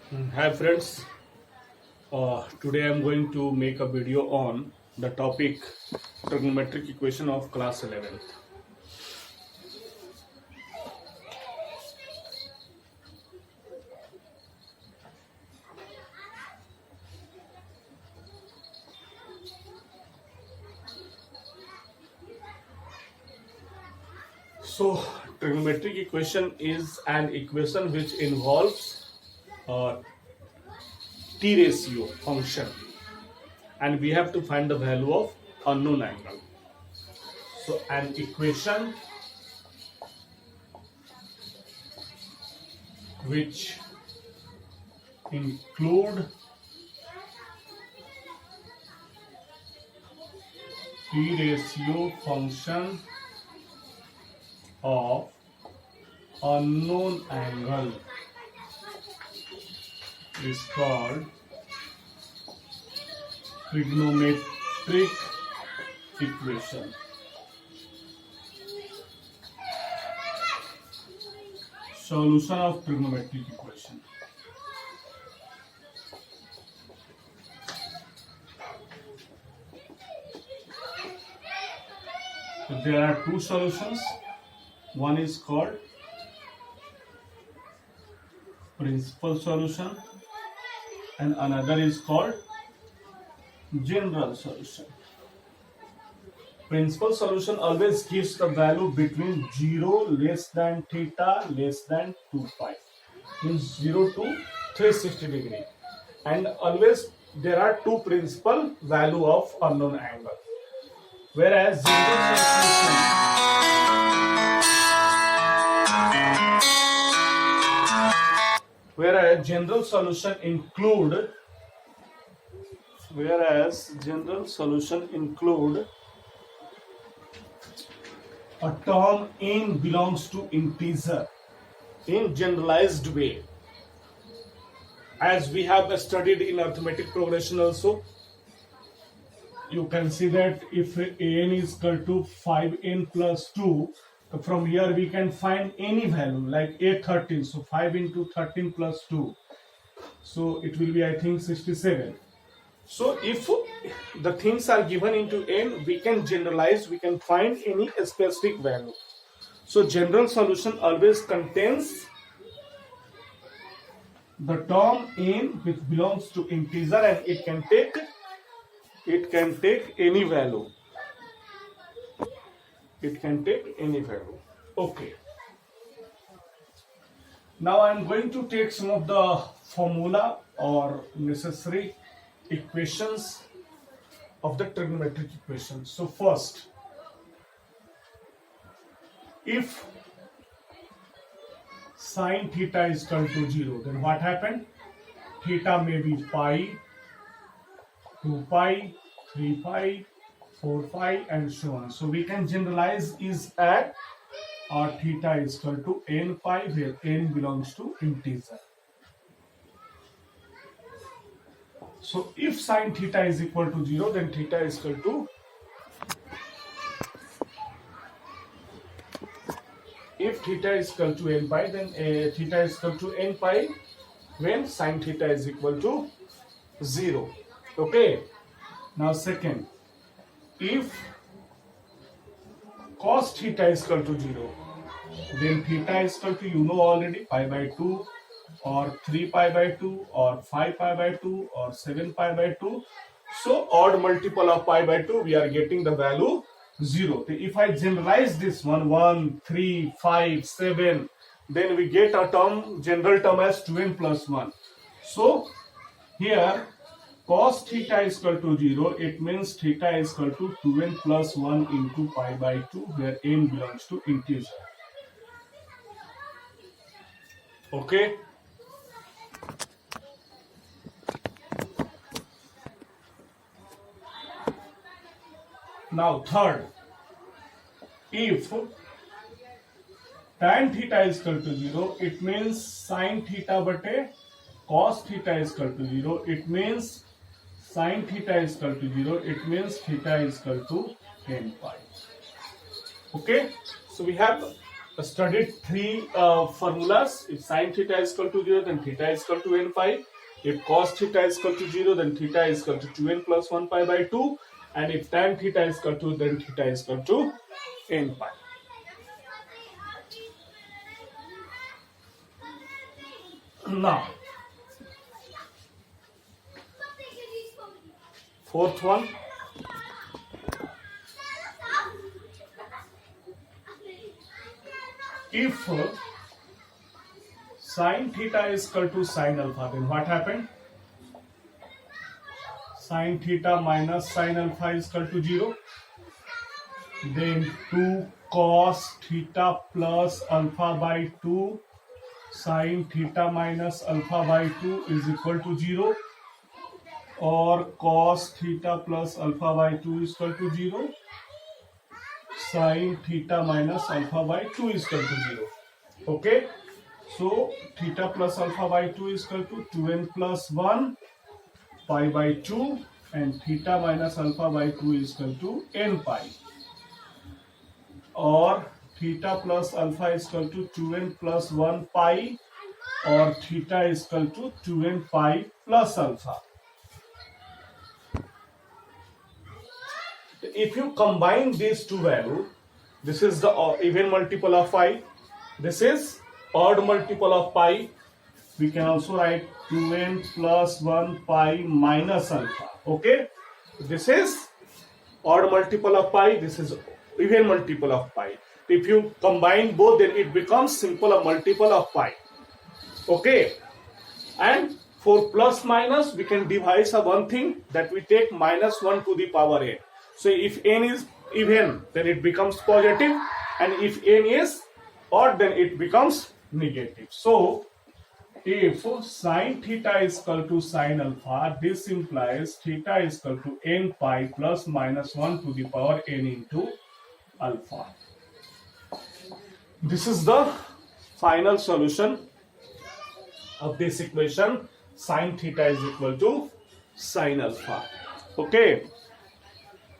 Hi friends, today I am going to make a video on the topic trigonometric equation of class 11th. So trigonometric equation is an equation which involves a t ratio function and we have to find the value of unknown angle. So an equation which include t ratio function of unknown angle is called trigonometric equation. Solution of trigonometric equation. So there are two solutions. One is called principal solution and another is called general solution. Principal solution always gives the value between 0 less than theta less than 2 pi, means 0 to 360 degree, and always there are two principal value of unknown angle, whereas general solution include a term n belongs to integer in generalized way, as we have studied in arithmetic progression also. You can see that if n is equal to 5n plus 2, from here we can find any value like a13. So 5 into 13 plus 2, so it will be, I think, 67. So if the things are given into n, we can generalize, we can find any specific value. So general solution always contains the term n which belongs to integer and it can take any value. It can take any value. Okay. Now I am going to take some of the formula or necessary equations of the trigonometric equation. So first, if sine theta is equal to 0, then what happened? Theta may be pi, 2 pi, 3 pi, 4 pi, and so on. So we can generalize is at or theta is equal to n pi, where n belongs to integer. So if sine theta is equal to 0, then theta is equal to, if theta is equal to n pi, then theta is equal to n pi when sine theta is equal to 0. Okay. Now second, if cos theta is equal to 0, then theta is equal to, you know already, pi by 2 or 3 pi by 2 or 5 pi by 2 or 7 pi by 2. So odd multiple of pi by 2, we are getting the value 0. If I generalize this one, 1, 3, 5, 7, then we get a term, general term, as 2n plus 1. So here cos theta is equal to 0, it means theta is equal to 2n plus 1 into pi by 2, where n belongs to integer. Okay. Now third, if tan theta is equal to 0, it means sin theta bate cos theta is equal to 0. It means sin theta is equal to 0. It means theta is equal to n pi. Okay. So we have studied three formulas. If sine theta is equal to 0, then theta is equal to n pi. If cos theta is equal to 0, then theta is equal to 2n plus 1 pi by 2. And if tan theta is equal to, then theta is equal to n pi. Now, fourth one. If sine theta is equal to sine alpha, then what happened? Sine theta minus sine alpha is equal to 0. Then 2 cos theta plus alpha by 2 sine theta minus alpha by 2 is equal to 0. Or cos theta plus alpha by 2 is equal to 0. Sine theta minus alpha by 2 is equal to 0. Okay. So theta plus alpha by 2 is equal to 2n plus 1 pi by 2, and theta minus alpha by 2 is equal to n pi. Or theta plus alpha is equal to 2n plus 1 pi, or theta is equal to 2n pi plus alpha. If you combine these two values, this is the even multiple of pi, this is odd multiple of pi. We can also write 2n plus 1 pi minus alpha. Okay, this is odd multiple of pi, this is even multiple of pi. If you combine both, then it becomes simple a multiple of pi. Okay, and for plus minus, we can devise a one thing, that we take minus 1 to the power n. So if n is even, then it becomes positive, and if n is odd, then it becomes negative. So if sine theta is equal to sine alpha, this implies theta is equal to n pi plus minus 1 to the power n into alpha. This is the final solution of this equation. Sine theta is equal to sine alpha. Okay.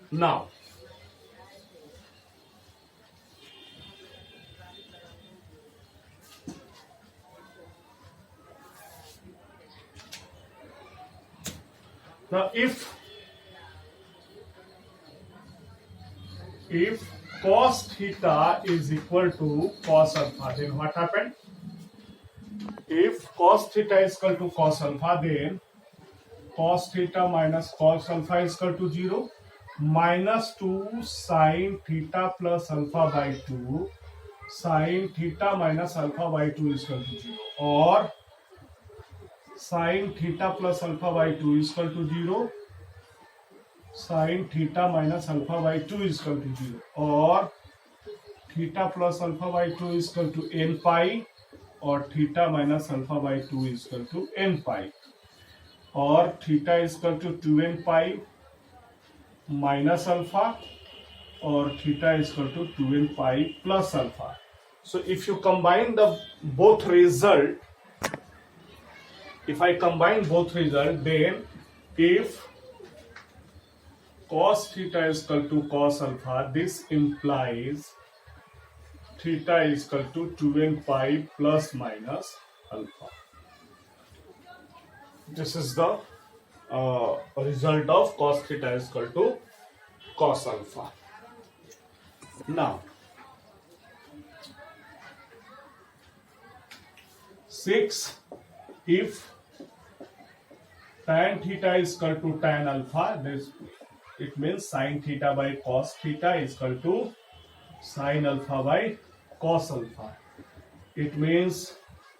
Now, if cos theta is equal to cos alpha, then what happened? If cos theta is equal to cos alpha, then cos theta minus cos alpha is equal to 0. Minus 2 sine theta plus alpha by 2 sine theta minus alpha by 2 is equal to 0. Or sine theta plus alpha by 2 is equal to 0. Sine theta minus alpha by 2 is equal to 0. Or theta plus alpha by 2 is equal to n pi. Or theta minus alpha by 2 is equal to n pi. Or theta is equal to 2n pi minus alpha, or theta is equal to 2n pi plus alpha. So if you combine the both result, if I combine both result, then if cos theta is equal to cos alpha, this implies theta is equal to 2n pi plus minus alpha. This is the result of cos theta is equal to cos alpha. Now, 6, if tan theta is equal to tan alpha, this it means sin theta by cos theta is equal to sin alpha by cos alpha. It means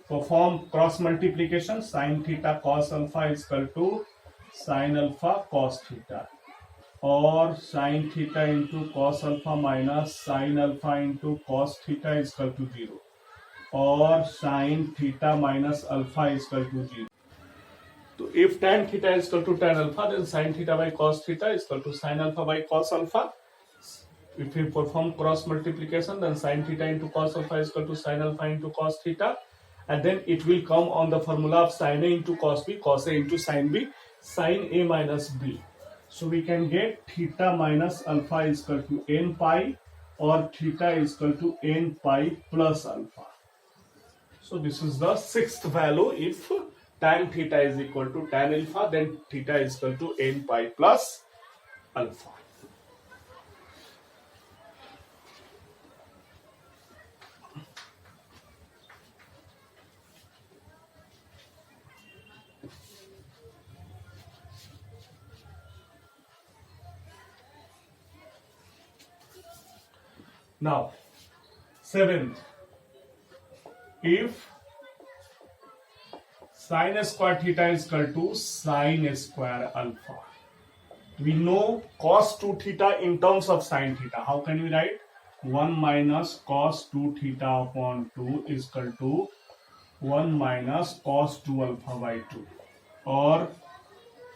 perform cross multiplication, sin theta cos alpha is equal to sin alpha cos theta, or sin theta into cos alpha minus sin alpha into cos theta is equal to 0, or sin theta minus alpha is equal to 0. So if tan theta is equal to tan alpha, then sin theta by cos theta is equal to sin alpha by cos alpha. If we perform cross multiplication, then sin theta into cos alpha is equal to sin alpha into cos theta, and then it will come on the formula of sin A into cos B, cos A into sin B, sin A minus B. So we can get theta minus alpha is equal to n pi or theta is equal to n pi plus alpha. So this is the sixth value. If tan theta is equal to tan alpha, then theta is equal to n pi plus alpha. Now, seventh, if sin square theta is equal to sin square alpha, we know cos 2 theta in terms of sin theta. How can we write? 1 minus cos 2 theta upon 2 is equal to 1 minus cos 2 alpha by 2, or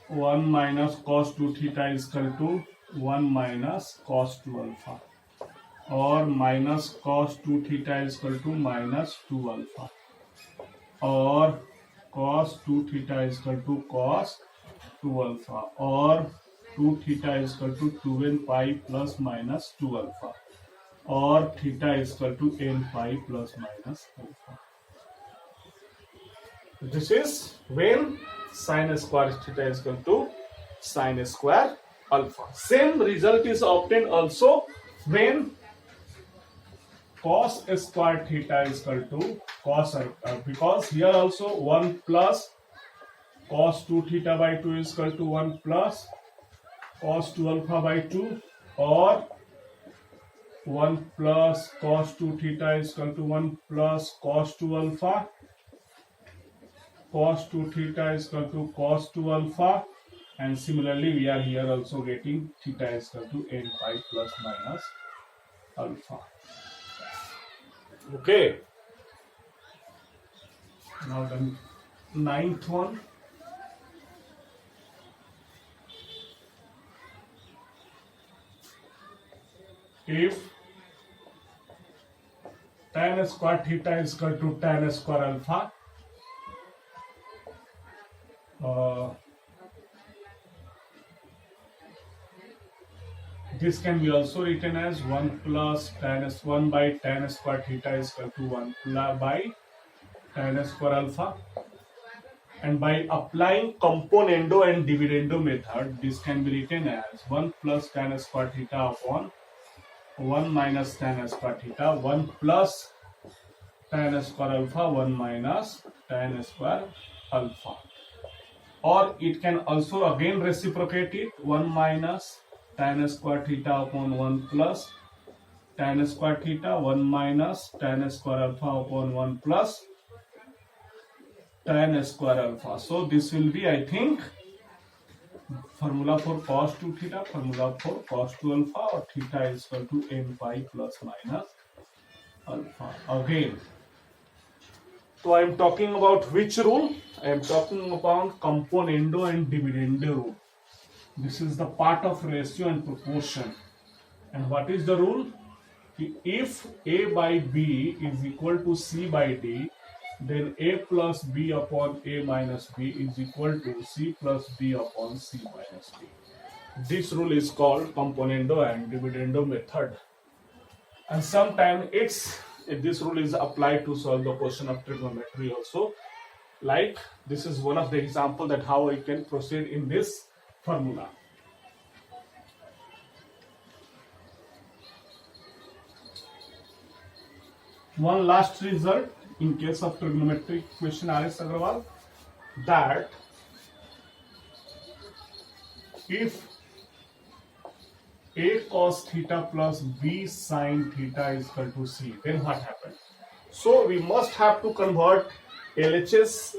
1 minus cos 2 theta is equal to 1 minus cos 2 alpha, or minus cos 2 theta is equal to minus 2 alpha, or cos 2 theta is equal to cos 2 alpha, or 2 theta is equal to 2n pi plus minus 2 alpha, or theta is equal to n pi plus minus alpha. This is when sin square theta is equal to sin square alpha. Same result is obtained also when cos square theta is equal to cos alpha, because here also 1 plus cos 2 theta by 2 is equal to 1 plus cos 2 alpha by 2, or 1 plus cos 2 theta is equal to 1 plus cos 2 alpha, cos 2 theta is equal to cos 2 alpha, and similarly we are here also getting theta is equal to n pi plus minus alpha. Okay. Now the ninth one. If tan square theta is equal to tan square alpha, this can be also written as 1 plus tan 1 by tan square theta is equal to 1 by tan square alpha, and by applying componendo and dividendo method, this can be written as 1 plus tan square theta upon 1 minus tan square theta, 1 plus tan square alpha, 1 minus tan square alpha. Or it can also again reciprocate it, 1 minus tan square theta upon 1 plus tan square theta, 1 minus tan square alpha upon 1 plus tan square alpha. So this will be, I think, formula for cos 2 theta, formula for cos 2 alpha, or theta is equal to n pi plus minus alpha. Again, so I am talking about which rule? I am talking about componendo and dividendo rule. This is the part of ratio and proportion. And what is the rule? If A by B is equal to C by D, then A plus B upon A minus B is equal to C plus D upon C minus D. This rule is called componendo and dividendo method. And sometimes this rule is applied to solve the question of trigonometry also. Like this is one of the example that how I can proceed in this formula. One last result in case of trigonometric question, R.S. Agrawal, that if A cos theta plus B sin theta is equal to C, then what happens? So we must have to convert LHS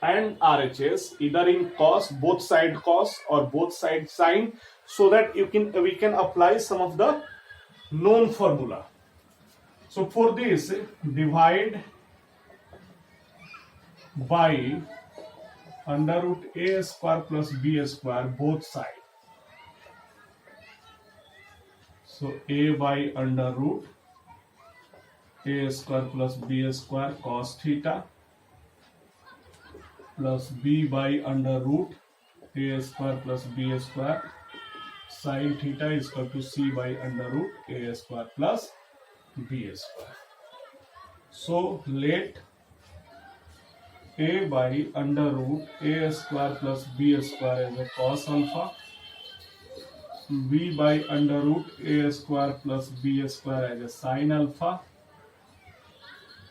and RHS either in cos, both side cos or both side sine, so that we can apply some of the known formula. So for this, divide by under root A square plus B square both sides. So A by under root A square plus B square cos theta plus B by under root A square plus B square Sin theta is equal to C by under root A square plus B square. So let A by under root A square plus B square as a cos alpha, B by under root A square plus B square as a sin alpha,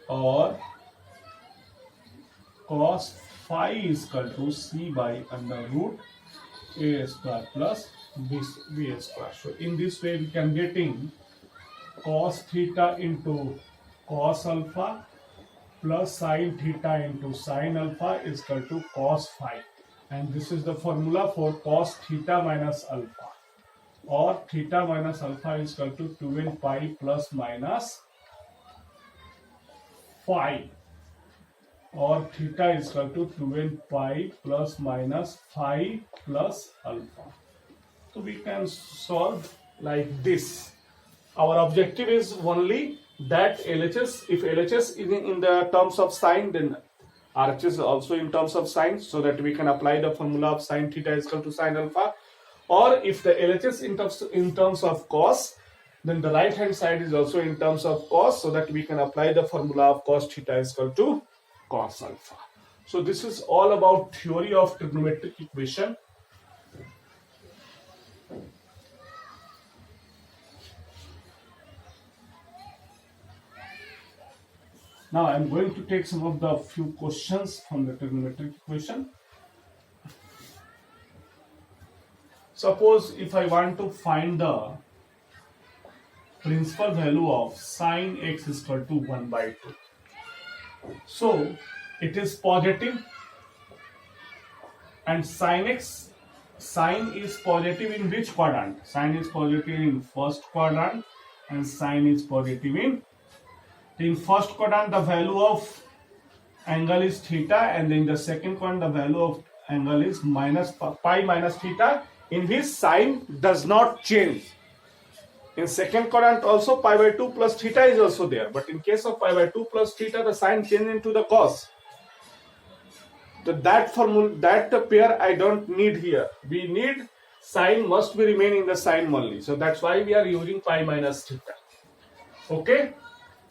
or cos phi is equal to C by under root A square plus B square. So in this way we can getting cos theta into cos alpha plus sin theta into sin alpha is equal to cos phi, and this is the formula for cos theta minus alpha, or theta minus alpha is equal to 2n pi plus minus phi, or theta is equal to 2n pi plus minus phi plus alpha. So we can solve like this. Our objective is only that LHS, if LHS is in the terms of sine, then RHS is also in terms of sine, so that we can apply the formula of sin theta is equal to sin alpha. Or if the LHS in terms of cos, then the right hand side is also in terms of cos, so that we can apply the formula of cos theta is equal to cos alpha. So this is all about theory of trigonometric equation. Now I am going to take some of the few questions from the trigonometric equation. Suppose if I want to find the principal value of sin x is equal to 1 by 2. So it is positive, and sin is positive in which quadrant? Sin is positive in first quadrant, and sin is positive in first quadrant the value of angle is theta, and in the second quadrant the value of angle is minus pi minus theta, in which sin does not change. In second quadrant also pi by 2 plus theta is also there, but in case of pi by 2 plus theta the sign changes into the cos. So that formula, that pair I don't need here. We need sign must be remain in the sign only. So that's why we are using pi minus theta. Okay.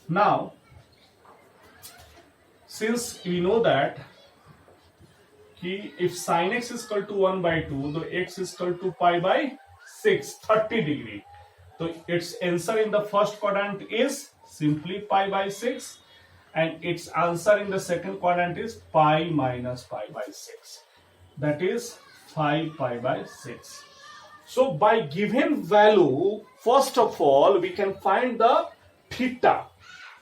Now, since we know that if sin x is equal to 1 by 2, the x is equal to pi by 6, 30 degree. So its answer in the first quadrant is simply pi by 6, and its answer in the second quadrant is pi minus pi by 6. That is 5 pi by 6. So by given value, first of all, we can find the theta.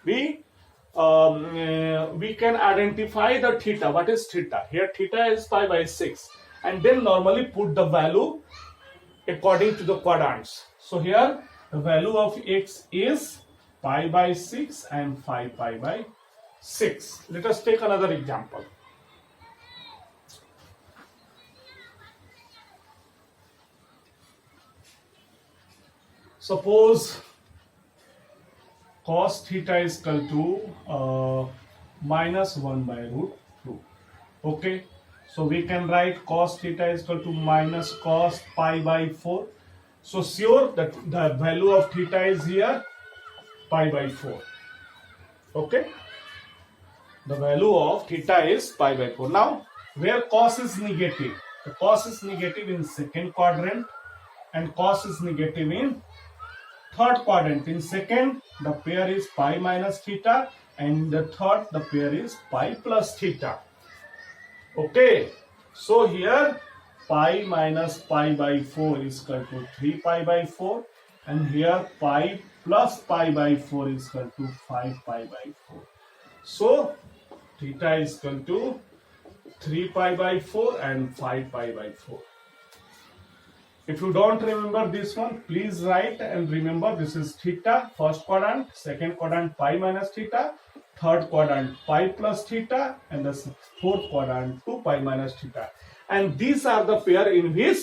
We can identify the theta. What is theta? Here theta is pi by 6, and then normally put the value according to the quadrants. So here the value of x is pi by 6 and 5 pi by 6. Let us take another example. Suppose cos theta is equal to minus 1 by root 2. Okay, so we can write cos theta is equal to minus cos pi by 4. So sure that the value of theta is here pi by 4. Okay, the value of theta is pi by 4. Now where cos is negative, the cos is negative in second quadrant and cos is negative in third quadrant. In second the pair is pi minus theta, and in the third the pair is pi plus theta. Okay, so here pi minus pi by 4 is equal to 3 pi by 4, and here pi plus pi by 4 is equal to 5 pi by 4. So theta is equal to 3 pi by 4 and 5 pi by 4. If you don't remember this one, please write and remember this is theta, first quadrant, second quadrant pi minus theta, third quadrant pi plus theta, and the fourth quadrant 2 pi minus theta. And these are the pair in which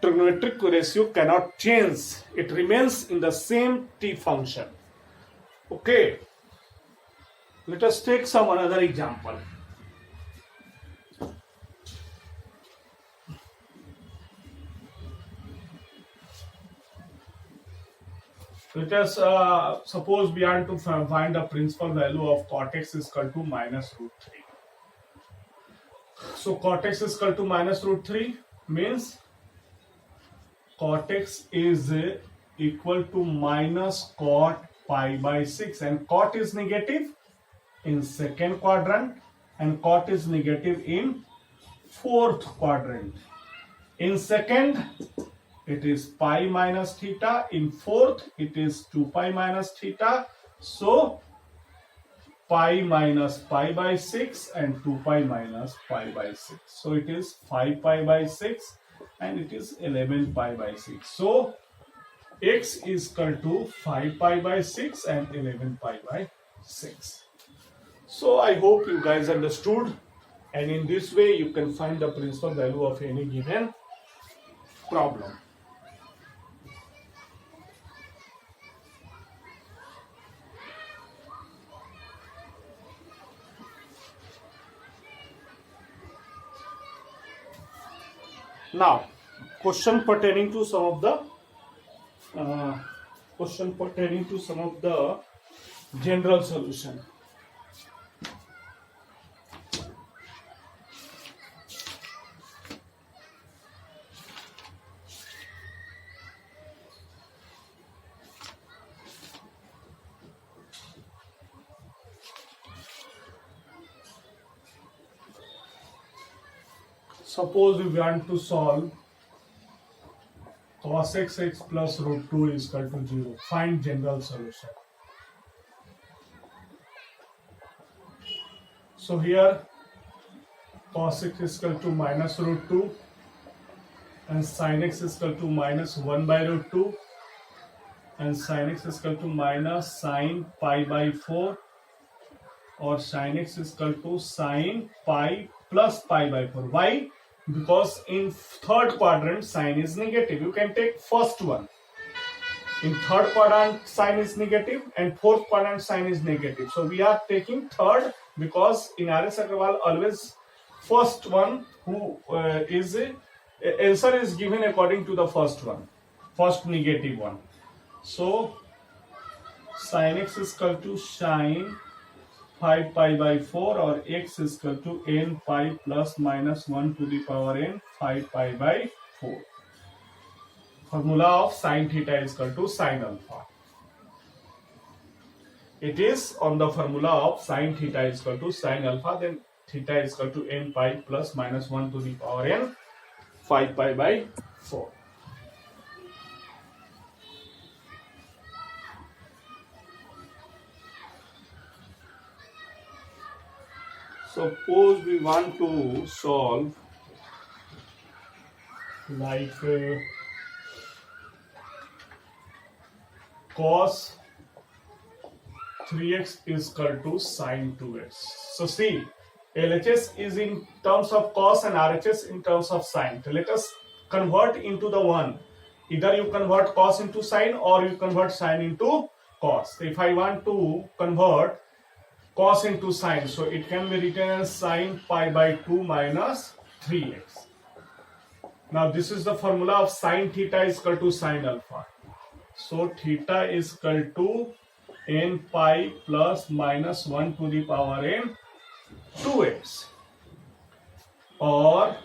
trigonometric ratio cannot change. It remains in the same t function. Okay. Let us take some another example. Let us suppose we are to find the principal value of cot x is equal to minus root 3. So cot x is equal to minus root 3 means cot x is equal to minus cot pi by 6, and cot is negative in second quadrant and cot is negative in fourth quadrant. In second it is pi minus theta, in fourth it is 2 pi minus theta. So pi minus pi by 6 and 2 pi minus pi by 6. So it is 5 pi by 6 and it is 11 pi by 6. So x is equal to 5 pi by 6 and 11 pi by 6. So I hope you guys understood, and in this way you can find the principal value of any given problem. Now, question pertaining to some of the general solution. Suppose we want to solve cos x plus root 2 is equal to 0. Find general solution. So here cos x is equal to minus root 2 and sin x is equal to minus 1 by root 2 and sin x is equal to minus sin pi by 4, or sin x is equal to sin pi plus pi by 4. Why? Because in third quadrant sine is negative. You can take first one. In third quadrant sine is negative and fourth quadrant sine is negative. So we are taking third because in RS Agrawal always first one who answer is given according to the first one, first negative one. So sin x is equal to sin 5 pi by 4, or x is equal to n pi plus minus 1 to the power n 5 pi by 4. Formula of sin theta is equal to sin alpha. It is on the formula of sin theta is equal to sin alpha, then theta is equal to n pi plus minus 1 to the power n 5 pi by 4. Suppose we want to solve like cos 3x is equal to sin 2x. So see, LHS is in terms of cos and RHS in terms of sin. So let us convert into the one. Either you convert cos into sin or you convert sin into cos. If I want to convert cos into sin, so it can be written as sin pi by 2 minus 3x. Now this is the formula of sin theta is equal to sin alpha. So theta is equal to n pi plus minus 1 to the power n 2x, or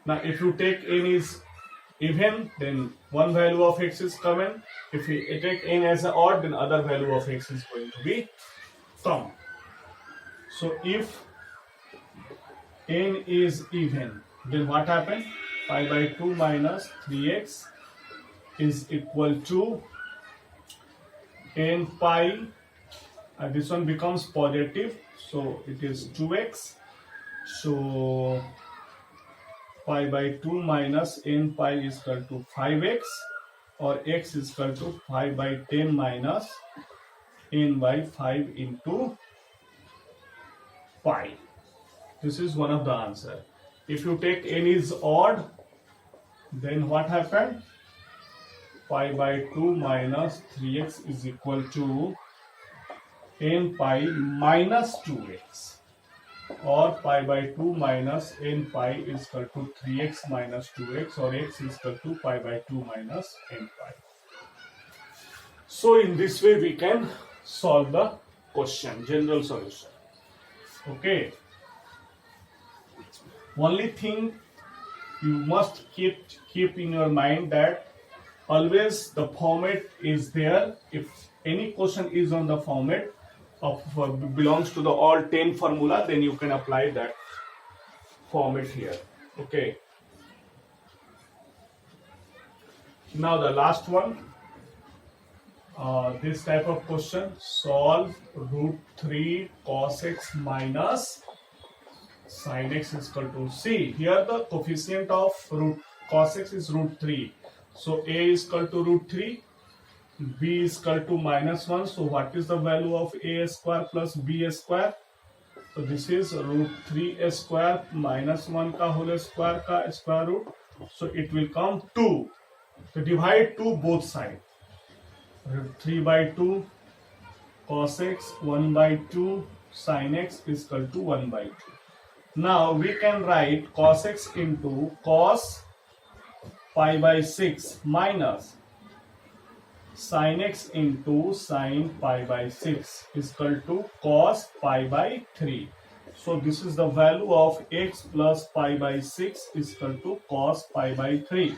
now if you take n is even, then one value of x is common. If we take n as an odd, then other value of x is going to be common. So if n is even, then what happens? Pi by 2 minus 3x is equal to n pi, this one becomes positive, so it is 2x. So pi by 2 minus n pi is equal to 5x, or x is equal to 5 by 10 minus n by 5 into pi. This is one of the answer. If you take n is odd, then what happened? Pi by 2 minus 3x is equal to n pi minus 2x. or pi by 2 minus n pi is equal to 3x minus 2x, or x is equal to pi by 2 minus n pi. So in this way we can solve the question, general solution. Okay. Only thing you must keep in your mind that always the format is there. If any question is on the format of belongs to the all 10 formula, then you can apply that format here. Okay. Now the last one, this type of question: solve root 3 cos x minus sin x is equal to, see here the coefficient of root cos x is root 3, so a is equal to root 3, b is equal to minus 1. So what is the value of a square plus b square? So this is root 3 square minus 1 ka whole square ka square root, so it will come 2. So divide 2 both sides. 3 by 2 cos x, 1 by 2 sin x is equal to 1 by 2. Now we can write cos x into cos pi by 6 minus sin x into sin pi by 6 is equal to cos pi by 3. So this is the value of x plus pi by 6 is equal to cos pi by 3.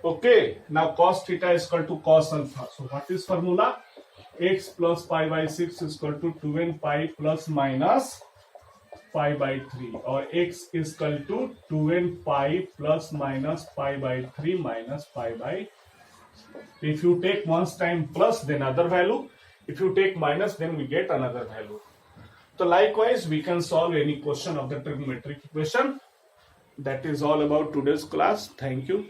Okay, now cos theta is equal to cos alpha. So what is formula? X plus pi by 6 is equal to 2n pi plus minus pi by 3, or x is equal to 2n pi plus minus pi by 3 minus pi by. If you take once time plus, then other value. If you take minus, then we get another value. So likewise, we can solve any question of the trigonometric equation. That is all about today's class. Thank you.